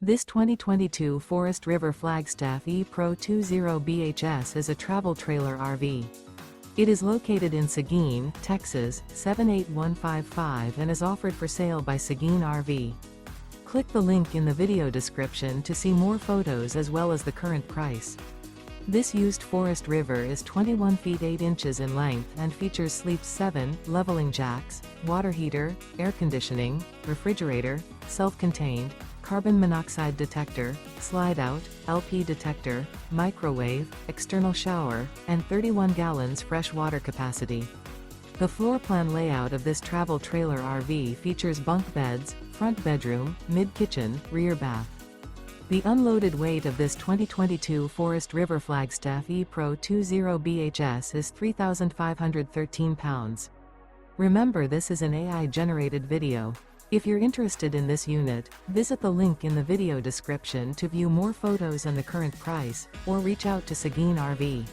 This 2022 Forest River Flagstaff E-Pro 20BHS is a travel trailer RV. It is located in Seguin, Texas, 78155 and is offered for sale by Seguin RV. Click the link in the video description to see more photos as well as the current price. This used Forest River is 21 feet 8 inches in length and features sleeps 7, leveling jacks, water heater, air conditioning, refrigerator, self-contained, carbon monoxide detector, slide-out, LP detector, microwave, external shower, and 31 gallons fresh water capacity. The floor plan layout of this travel trailer RV features bunk beds, front bedroom, mid-kitchen, rear bath. The unloaded weight of this 2022 Forest River Flagstaff E-Pro 20BHS is 3,513 pounds. Remember, this is an AI-generated video. If you're interested in this unit, visit the link in the video description to view more photos and the current price, or reach out to Seguin RV.